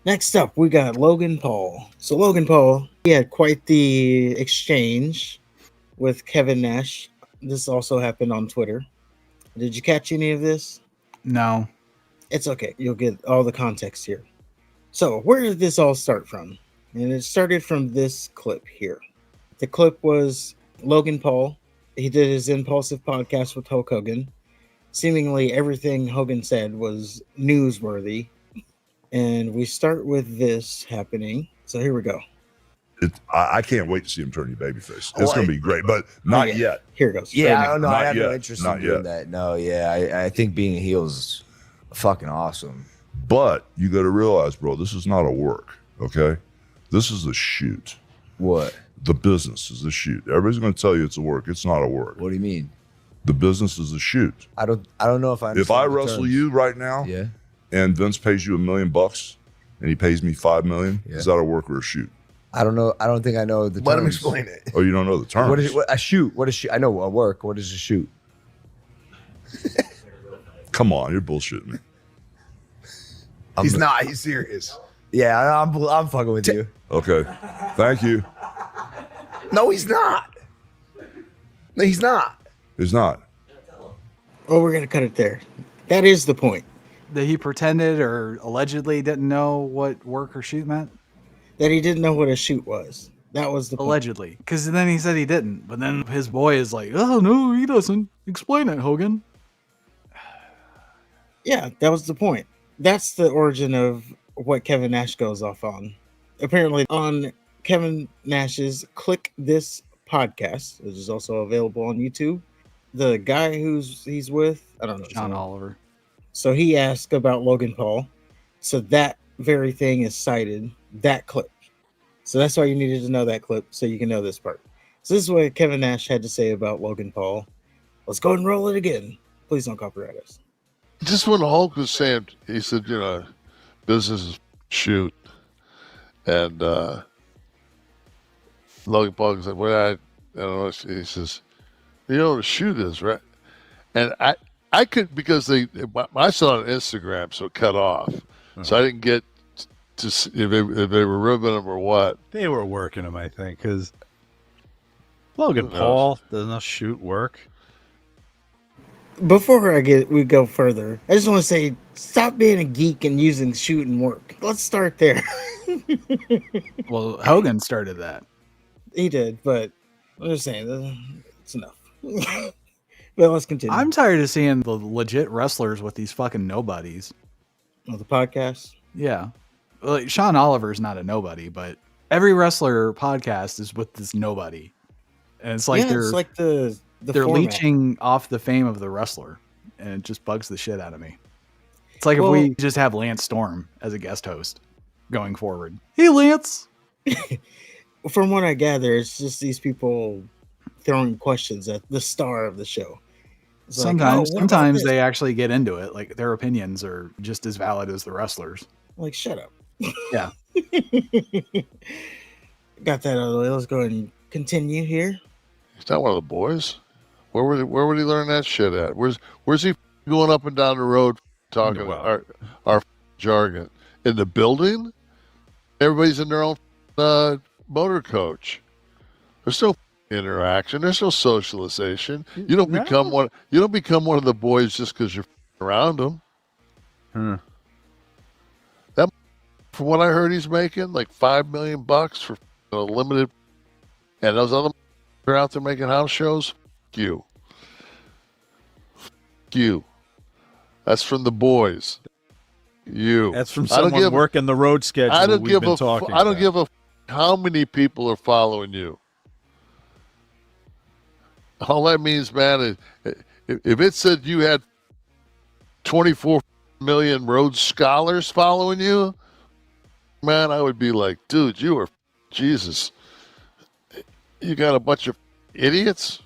Next up, we got Logan Paul. So Logan Paul, he had quite the exchange with Kevin Nash. This also happened on Twitter. Did you catch any of this? No. It's okay. You'll get all the context here. So, where did this all start from? And it started from this clip here. The clip was Logan Paul. He did his impulsive podcast with Hulk Hogan. Seemingly everything Hogan said was newsworthy. And we start with this happening. So here we go. I can't wait to see him turn you babyface. It's going to be great, but not yet. Here it goes. Yeah, Right I don't know. Not I have no yet. interest Not in doing yet. that. No, yeah, I think being a heel is fucking awesome. But you got to realize, bro, this is not a work, okay? This is a shoot. What? The business is a shoot. Everybody's going to tell you it's a work. It's not a work. What do you mean? The business is a shoot. I don't know if I. If I understand the wrestle terms. you right now, Yeah. and Vince pays you $1 million, and he pays me $5 million, Yeah. is that a work or a shoot? I don't know. I don't think I know the terms. Let him explain it. Oh, you don't know the terms? What is a shoot? What is shoot? I know a work. What is a shoot? Come on, you're bullshitting me. He's not. He's serious. Yeah, I'm fucking with you. Okay, thank you. No, he's not. No, he's not. It's not. Oh, we're going to cut it there. That is the point. That he pretended or allegedly didn't know what work or shoot meant? That he didn't know what a shoot was. That was the point. Allegedly. Because then he said he didn't. But then his boy is like, oh, no, he doesn't. Explain it, Hogan. Yeah, that was the point. That's the origin of what Kevin Nash goes off on. Apparently, on Kevin Nash's Click This podcast, which is also available on YouTube, the guy he's with, I don't know. John Oliver. So he asked about Logan Paul. So that very thing is cited, that clip. So that's why you needed to know that clip so you can know this part. So this is what Kevin Nash had to say about Logan Paul. Let's go ahead and roll it again. Please don't copyright us. Just when Hulk was saying, he said, business is shoot. And Logan Paul said, well, I don't know. He says, you know what a shoot is, right? And I could, because I saw it on Instagram, so it cut off. So I didn't get to see if they were ribbing him or what. They were working him, I think, because Logan Paul doesn't shoot work. Before we go further, I just want to say, stop being a geek and using shoot and work. Let's start there. Well, Hogan started that. He did, but I'm just saying, it's enough. But let's continue. I'm tired of seeing the legit wrestlers with these fucking nobodies. On the podcast? Yeah. Like, Sean Oliver's not a nobody, but every wrestler podcast is with this nobody. And it's like it's like they're format. Leeching off the fame of the wrestler, and it just bugs the shit out of me. It's like if we just have Lance Storm as a guest host going forward. Hey, Lance. From what I gather, it's just these people throwing questions at the star of the show. It's sometimes they actually get into it. Like their opinions are just as valid as the wrestlers. Like, shut up. Yeah. Got that out of the way. Let's go ahead and continue here. He's not one of the boys. Where would he learn that shit at? Where's he going up and down the road talking our jargon? In the building? Everybody's in their own motor coach. There's no interaction. There's no socialization. You don't become one. You don't become one of the boys just because you're around them. That, from what I heard, he's making like $5 million for a limited, and those other are out there making house shows. You. That's from the boys. You. That's from someone working the road schedule. I don't give a how many people are following you. All that means, man, if it said you had 24 million Rhodes Scholars following you, man, I would be like, dude, you are Jesus. You got a bunch of idiots.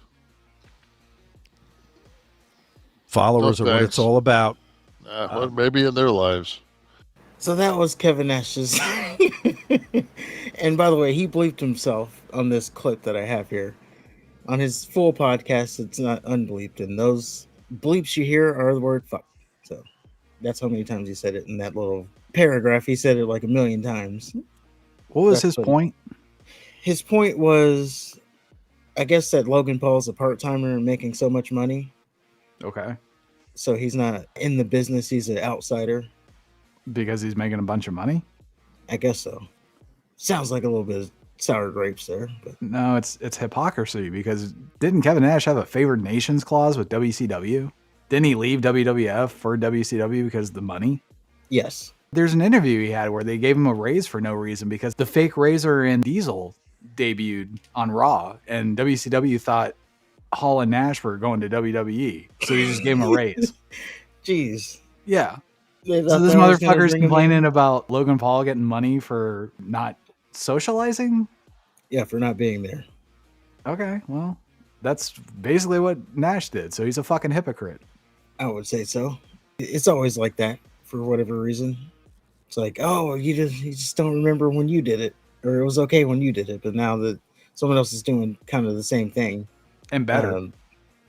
Followers are what it's all about. Well, maybe in their lives. So that was Kevin Nash's. And by the way, he bleeped himself on this clip that I have here. On his full podcast, it's not unbleeped. And those bleeps you hear are the word fuck. So That's how many times he said it in that little paragraph. He said it like a million times. What was That's his point? His point was, I guess, that Logan Paul's a part-timer and making so much money. Okay. So he's not in the business. He's an outsider. Because he's making a bunch of money? I guess so. Sounds like a little bit of sour grapes there. But No, it's hypocrisy, because didn't Kevin Nash have a favored nations clause with WCW? Didn't he leave WWF for WCW because of the money? yes. There's an interview he had where they gave him a raise for no reason because the fake Razor and Diesel debuted on Raw, and WCW thought Hall and Nash were going to WWE, so he just gave him a raise. Jeez. Yeah. They So thought this that was gonna motherfucker's bring him complaining in. about Logan Paul getting money for not socializing? Yeah, for not being there. Okay, well, that's basically what Nash did, so he's a fucking hypocrite. I would say so. It's always like that for whatever reason. It's like, oh, you just don't remember when you did it, or it was okay when you did it, but now that someone else is doing kind of the same thing And better.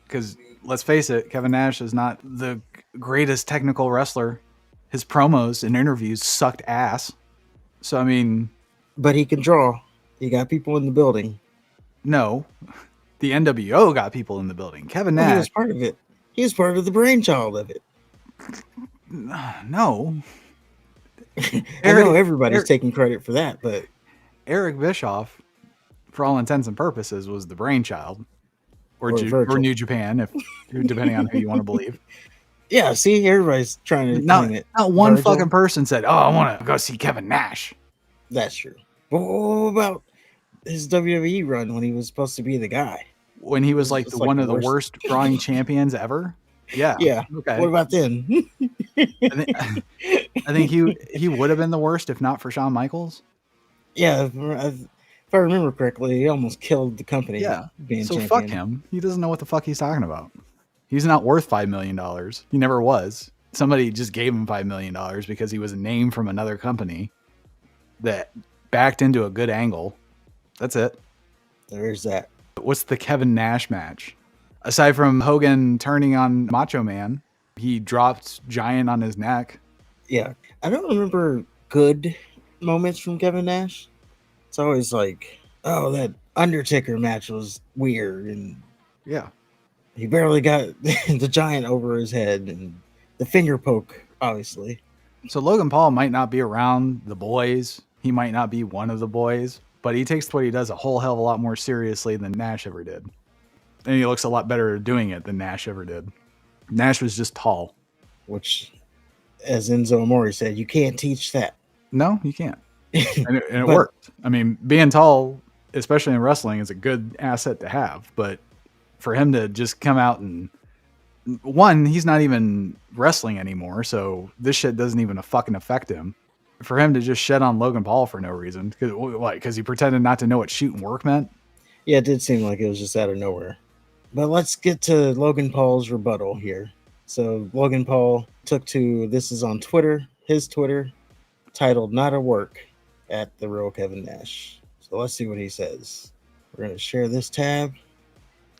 Because let's face it, Kevin Nash is not the greatest technical wrestler. His promos and interviews sucked ass. So, I mean, But he can draw. He got people in the building. no. The NWO got people in the building. Kevin Well, he Nash, was part of it. He was part of the brainchild of it. no. I know everybody's taking credit for that, but Eric Bischoff, for all intents and purposes, was the brainchild. Or Virgil. New Japan, if depending on who you want to believe. yeah, see, everybody's trying to claim it. Not one Virgil. fucking person said, "Oh, I want to go see Kevin Nash." That's true. But what about his WWE run when he was supposed to be the guy? When he was like It's one of the worst drawing champions ever. Yeah. Yeah. Okay. What about then? I think he would have been the worst if not for Shawn Michaels. Yeah, if I remember correctly, he almost killed the company. Yeah. Being So champion. fuck him. He doesn't know what the fuck he's talking about. He's not worth $5 million. He never was. Somebody just gave him $5 million because he was a name from another company that backed into a good angle. That's it. There's that. What's the Kevin Nash match? Aside from Hogan turning on Macho Man, he dropped Giant on his neck. Yeah, I don't remember good moments from Kevin Nash. It's always like, oh, that Undertaker match was weird, and Yeah. he barely got the Giant over his head, and the finger poke, obviously. So Logan Paul might not be around the boys. He might not be one of the boys, but he takes what he does a whole hell of a lot more seriously than Nash ever did. And he looks a lot better doing it than Nash ever did. Nash was just tall. Which, as Enzo Amore said, you can't teach that. No, you can't. And it But- worked. I mean, being tall, especially in wrestling, is a good asset to have. But for him to just come out and one, he's not even wrestling anymore, so this shit doesn't even fucking affect him. For him to just shed on Logan Paul for no reason, because he pretended not to know what shoot and work meant. Yeah, it did seem like it was just out of nowhere. But let's get to Logan Paul's rebuttal here. So Logan Paul took to, this is on Twitter, his Twitter, titled "Not a Work" at the real Kevin Nash. So let's see what he says. We're gonna share this tab.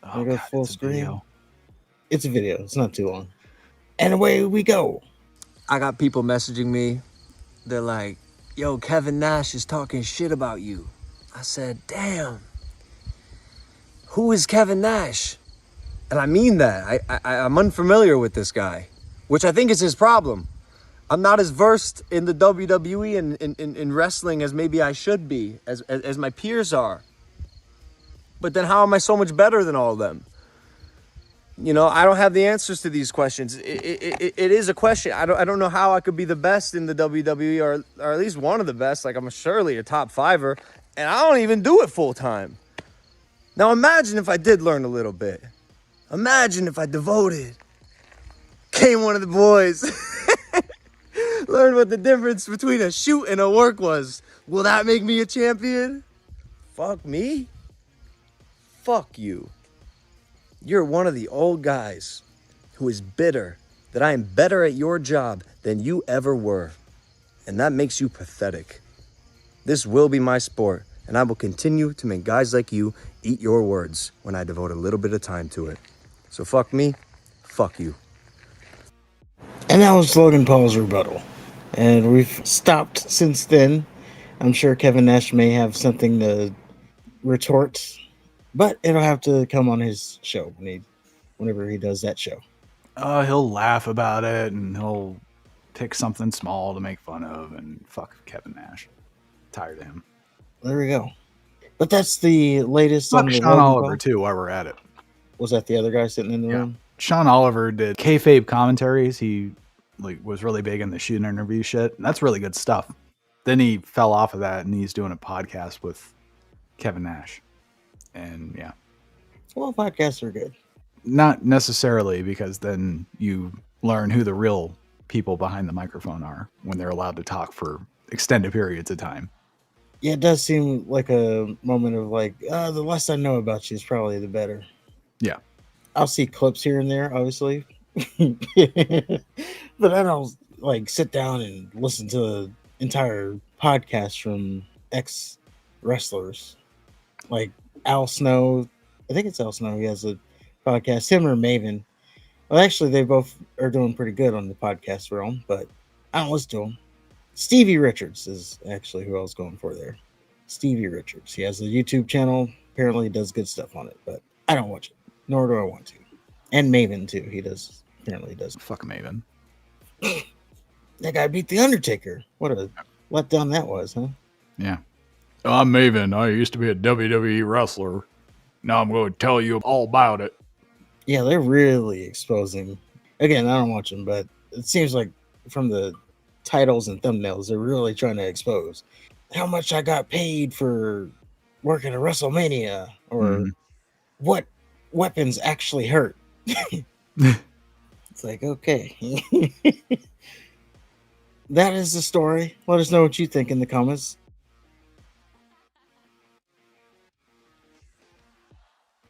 Oh, Go God, full it's a screen. video. It's a video. It's not too long. And away we go. I got people messaging me. They're like, yo, Kevin Nash is talking shit about you. I said, damn. Who is Kevin Nash? And I mean that. I'm unfamiliar with this guy, which I think is his problem. I'm not as versed in the WWE and in wrestling as maybe I should be, as my peers are. But then how am I so much better than all of them? You know, I don't have the answers to these questions. It is a question. I don't know how I could be the best in the WWE or at least one of the best. Like, I'm surely a top fiver, and I don't even do it full time. Now imagine if I did learn a little bit. Imagine if I devoted, came one of the boys, learned what the difference between a shoot and a work was. Will that make me a champion? Fuck me. Fuck you. You're one of the old guys who is bitter that I am better at your job than you ever were. And that makes you pathetic. This will be my sport, and I will continue to make guys like you eat your words when I devote a little bit of time to it. So fuck me, fuck you. And that was Logan Paul's rebuttal. And we've stopped since then. I'm sure Kevin Nash may have something to retort, but it'll have to come on his show whenever he does that show. He'll laugh about it and he'll pick something small to make fun of and fuck Kevin Nash. Tired of him. There we go. But that's the latest Fuck on the Sean Logan Oliver Paul. too while we're at it. Was that the other guy sitting in the room? Sean Oliver did kayfabe commentaries. He was really big in the shoot interview shit. And that's really good stuff. Then he fell off of that and he's doing a podcast with Kevin Nash. And yeah. Well, podcasts are good. Not necessarily, because then you learn who the real people behind the microphone are when they're allowed to talk for extended periods of time. Yeah, it does seem like a moment of like, the less I know about you is probably the better. Yeah. I'll see clips here and there, obviously. But I don't like sit down and listen to an entire podcast from ex wrestlers. Like Al Snow. I think it's Al Snow. He has a podcast. Him or Maven. Well, actually, they both are doing pretty good on the podcast realm, but I don't listen to them. Stevie Richards is actually who I was going for there. Stevie Richards. He has a YouTube channel. Apparently, he does good stuff on it, but I don't watch it, nor do I want to. And Maven, too. He does. Apparently, he does. Fuck Maven. That guy beat The Undertaker. What a letdown that was, huh? Yeah. I'm Maven. I used to be a WWE wrestler. Now I'm going to tell you all about it. Yeah, they're really exposing. Again, I don't watch them, but it seems like from the titles and thumbnails, they're really trying to expose how much I got paid for working at WrestleMania, or what weapons actually hurt. It's like, okay. That is the story. Let us know what you think in the comments.